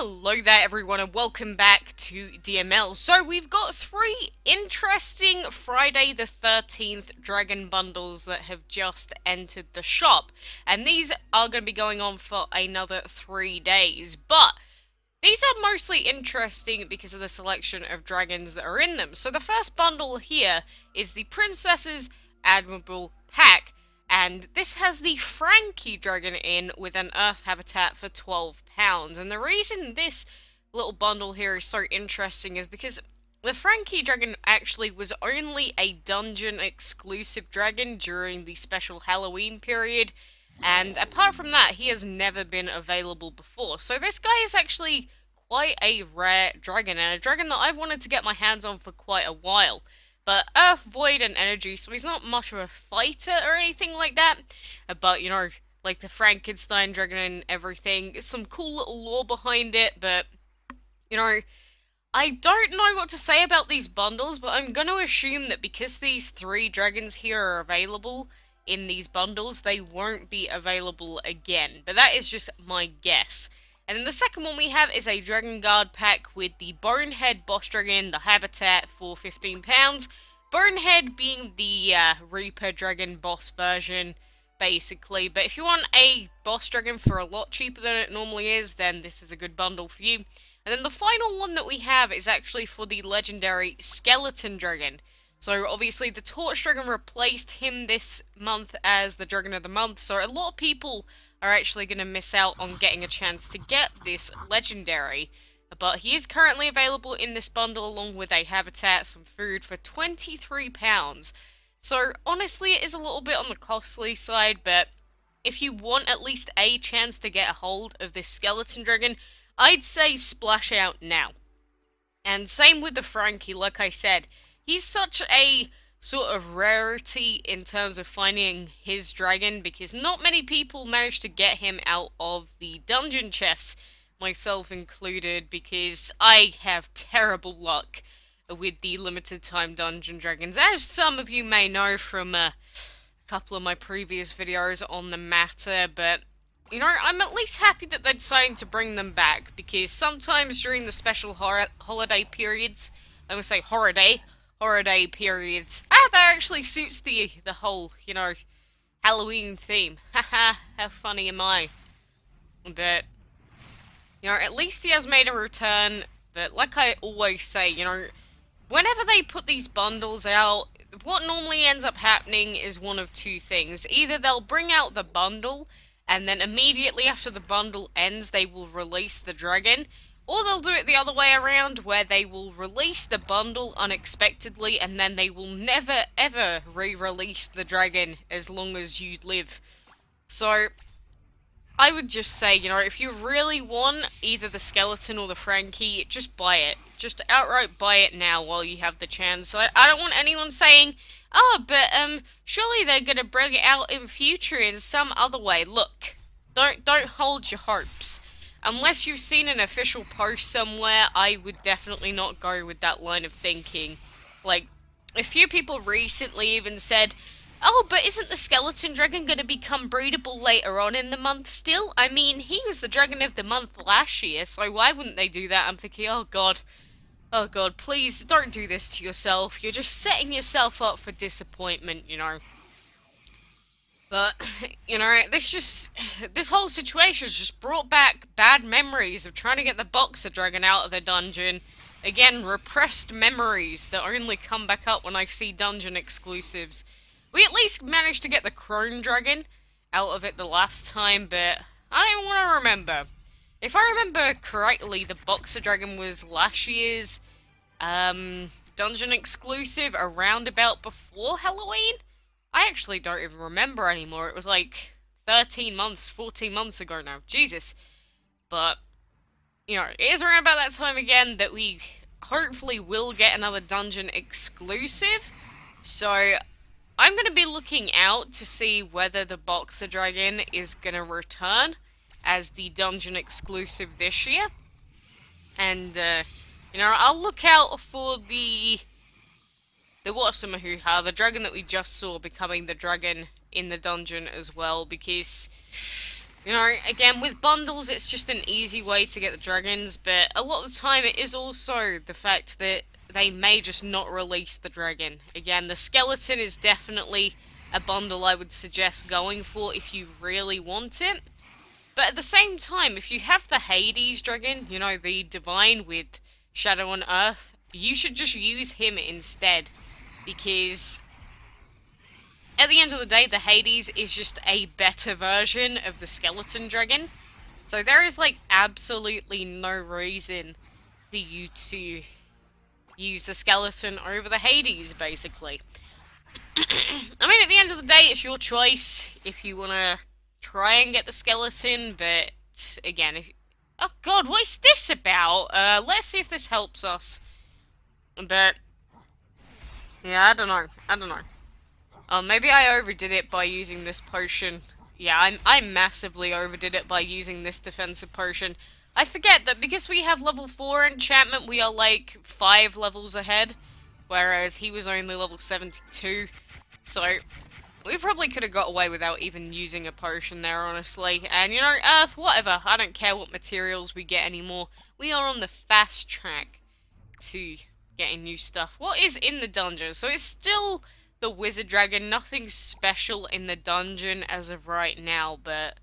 Hello there everyone and welcome back to DML. So we've got 3 interesting Friday the 13th Dragon bundles that have just entered the shop. And these are going to be going on for another 3 days. But these are mostly interesting because of the selection of dragons that are in them. So the first bundle here is the Princess's Admirable Pack. And this has the Frankie Dragon in with an Earth habitat for £12. And the reason this little bundle here is so interesting is because the Frankie Dragon actually was only a dungeon exclusive dragon during the special Halloween period. And apart from that, he has never been available before. So this guy is actually quite a rare dragon, and a dragon that I've wanted to get my hands on for quite a while. But Earth, Void, and Energy, so he's not much of a fighter or anything like that. But, you know, like the Frankenstein dragon and everything. Some cool little lore behind it, but, you know, I don't know what to say about these bundles, but I'm going to assume that because these 3 dragons here are available in these bundles, they won't be available again. But that is just my guess. And then the second one we have is a Dragon Guard pack with the Bonehead Boss Dragon, the habitat for £15. Bonehead being the Reaper Dragon boss version, basically. But if you want a boss dragon for a lot cheaper than it normally is, then this is a good bundle for you. And then the final one that we have is actually for the legendary Skeleton Dragon. So obviously the Torch Dragon replaced him this month as the Dragon of the Month, so a lot of people are actually going to miss out on getting a chance to get this legendary. But he is currently available in this bundle along with a habitat, some food for £23. So honestly it is a little bit on the costly side, but if you want at least a chance to get a hold of this Skeleton Dragon, I'd say splash out now. And same with the Frankie, like I said, he's such a sort of rarity in terms of finding his dragon, because not many people manage to get him out of the dungeon chests, myself included, because I have terrible luck with the limited time dungeon dragons, as some of you may know from a couple of my previous videos on the matter. But, you know, I'm at least happy that they're deciding to bring them back, because sometimes during the special holiday periods, I'm going to say holiday periods, that actually suits the whole, you know, Halloween theme. Haha, how funny am I? But, you know, at least he has made a return. But like I always say, you know, whenever they put these bundles out, what normally ends up happening is one of 2 things. Either they'll bring out the bundle, and then immediately after the bundle ends, they will release the dragon. Or they'll do it the other way around, where they will release the bundle unexpectedly, and then they will never ever re-release the dragon as long as you live. So, I would just say, you know, if you really want either the Skeleton or the Frankie, just buy it. Just outright buy it now while you have the chance. I don't want anyone saying, oh, but surely they're gonna bring it out in future in some other way. Look, don't hold your hopes. Unless you've seen an official post somewhere, I would definitely not go with that line of thinking. Like, a few people recently even said, oh, but isn't the Skeleton Dragon going to become breedable later on in the month still? I mean, he was the Dragon of the Month last year, so why wouldn't they do that? I'm thinking, oh god, please don't do this to yourself. You're just setting yourself up for disappointment, you know. But, you know, this whole situation has just brought back bad memories of trying to get the Boxer Dragon out of the dungeon. Again, repressed memories that only come back up when I see dungeon exclusives. We at least managed to get the Crone Dragon out of it the last time, but I don't want to remember. If I remember correctly, the Boxer Dragon was last year's dungeon exclusive around about before Halloween. I actually don't even remember anymore. It was like 13 months, 14 months ago now. Jesus. But, you know, it is around about that time again that we hopefully will get another dungeon exclusive. So, I'm going to be looking out to see whether the Boxer Dragon is going to return as the dungeon exclusive this year. And, you know, I'll look out for the what's-the-mahoo-ha, the dragon that we just saw becoming the dragon in the dungeon as well, because You know, again, with bundles, it's just an easy way to get the dragons, but a lot of the time it is also the fact that they may just not release the dragon. Again, the skeleton is definitely a bundle I would suggest going for if you really want it. But at the same time, if you have the Hades dragon, you know, the divine with Shadow on Earth, you should just use him instead. Because at the end of the day, the Hades is just a better version of the skeleton dragon. So there is like absolutely no reason for you to use the skeleton over the Hades, basically. I mean, at the end of the day, it's your choice if you want to try and get the skeleton, but again, if... Oh god, what is this about? Let's see if this helps us. But yeah, I don't know. Maybe I overdid it by using this potion. Yeah, I massively overdid it by using this defensive potion. I forget that because we have level 4 enchantment, we are like 5 levels ahead, whereas he was only level 72. So we probably could have got away without even using a potion there, honestly. And you know, Earth, whatever. I don't care what materials we get anymore. We are on the fast track to getting new stuff. What is in the dungeon? So it's still the wizard dragon. Nothing special in the dungeon as of right now, but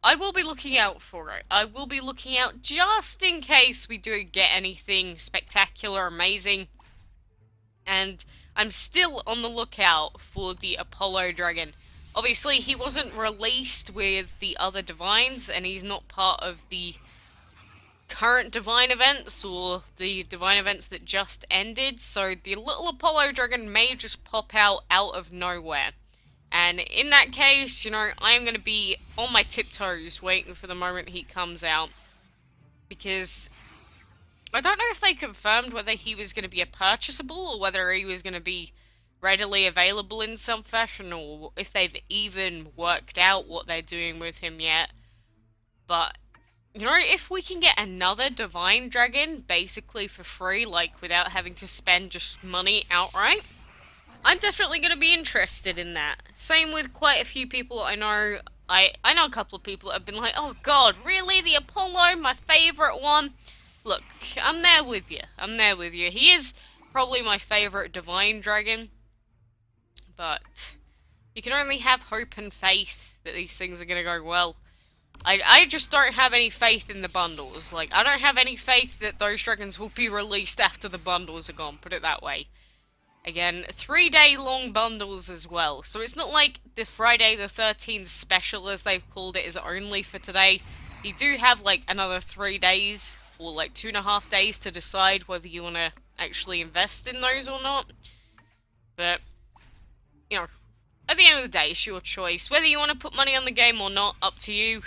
I will be looking out for it. I will be looking out just in case we do get anything spectacular, amazing. And I'm still on the lookout for the Apollo dragon. Obviously, he wasn't released with the other divines, and he's not part of the current divine events, or the divine events that just ended, so the little Apollo dragon may just pop out of nowhere. And in that case, you know, I am going to be on my tiptoes waiting for the moment he comes out, because I don't know if they confirmed whether he was going to be a purchasable, or whether he was going to be readily available in some fashion, or if they've even worked out what they're doing with him yet. But you know, if we can get another divine dragon, basically for free, like, without having to spend just money outright, I'm definitely going to be interested in that. Same with quite a few people I know. I know a couple of people that have been like, oh god, really? The Apollo, my favourite one? Look, I'm there with you. I'm there with you. He is probably my favourite divine dragon, but you can only have hope and faith that these things are going to go well. I just don't have any faith in the bundles. Like, I don't have any faith that those dragons will be released after the bundles are gone, put it that way. Again, 3-day-long bundles as well, so it's not like the Friday the 13th special, as they've called it, is only for today. You do have, like, another 3 days, or like 2.5 days to decide whether you want to actually invest in those or not. But, you know, at the end of the day, it's your choice. Whether you want to put money on the game or not, up to you.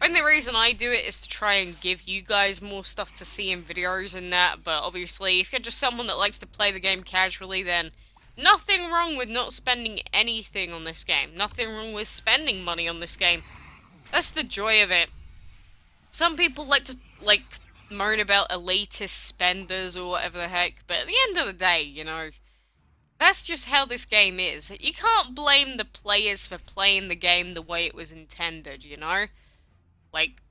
Only reason I do it is to try and give you guys more stuff to see in videos and that, but obviously, if you're just someone that likes to play the game casually, then nothing wrong with not spending anything on this game. Nothing wrong with spending money on this game. That's the joy of it. Some people like to, like, moan about elitist spenders or whatever the heck, but at the end of the day, you know, that's just how this game is. You can't blame the players for playing the game the way it was intended, you know? Like,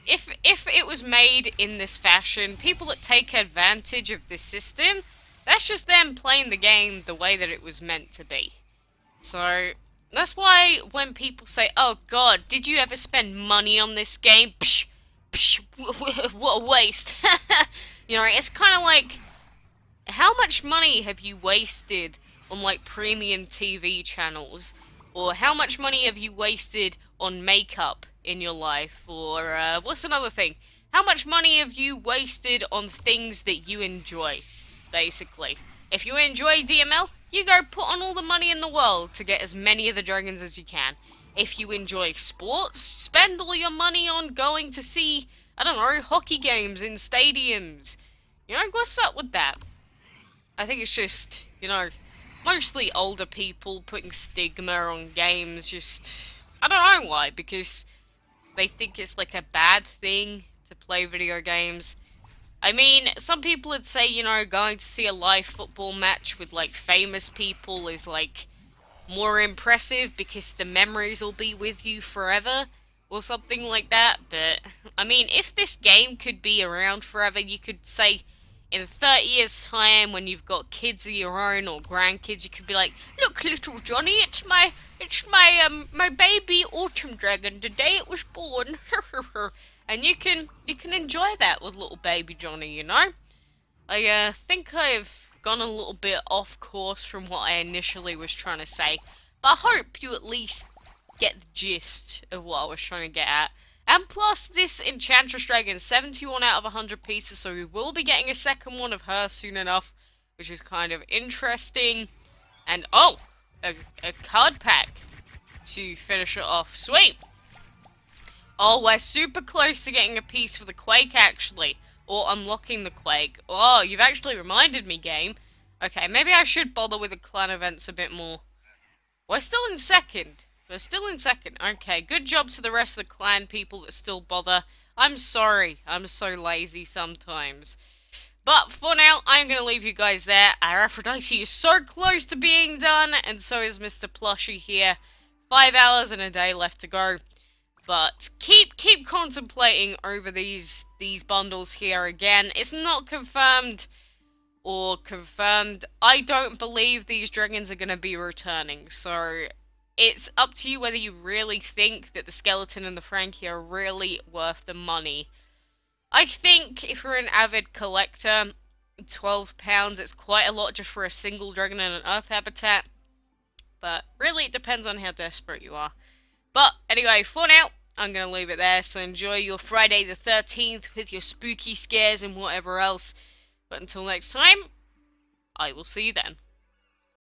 if it was made in this fashion, people that take advantage of this system, that's just them playing the game the way that it was meant to be. So, that's why when people say, oh god, did you ever spend money on this game? Psh, psh, what a waste. You know, it's kind of like, how much money have you wasted on, like, premium TV channels? Or how much money have you wasted on makeup in your life? Or, what's another thing? How much money have you wasted on things that you enjoy, basically? If you enjoy DML, you go put on all the money in the world to get as many of the dragons as you can. If you enjoy sports, spend all your money on going to see, I don't know, hockey games in stadiums. You know, what's up with that? I think it's just, you know, mostly older people putting stigma on games, just, I don't know why, because they think it's like a bad thing to play video games. I mean, some people would say, you know, going to see a live football match with, like, famous people is, like, more impressive because the memories will be with you forever or something like that. But I mean, if this game could be around forever, you could say in 30 years time when you've got kids of your own or grandkids, you could be like, look little Johnny, my baby autumn dragon, the day it was born. And you can enjoy that with little baby Johnny, you know? I think I've gone a little bit off course from what I initially was trying to say, but I hope you at least get the gist of what I was trying to get at. And plus, this Enchantress Dragon, 71 out of 100 pieces, so we will be getting a second one of her soon enough, which is kind of interesting. And, oh, a card pack to finish it off. Sweet! Oh, we're super close to getting a piece for the Quake, actually. Or unlocking the Quake. Oh, you've actually reminded me, game. Okay, maybe I should bother with the clan events a bit more. We're still in second. We're still in second. Okay, good job to the rest of the clan people that still bother. I'm sorry. I'm so lazy sometimes. But for now, I'm going to leave you guys there. Our Aphrodite is so close to being done, and so is Mr. Plushie here. 5 hours and a day left to go. But keep contemplating over these bundles here again. It's not confirmed or confirmed. I don't believe these dragons are going to be returning, so it's up to you whether you really think that the skeleton and the Frankie are really worth the money. I think if you're an avid collector, £12 it's quite a lot just for a single dragon in an earth habitat. But really it depends on how desperate you are. But anyway, for now, I'm going to leave it there. So enjoy your Friday the 13th with your spooky scares and whatever else. But until next time, I will see you then.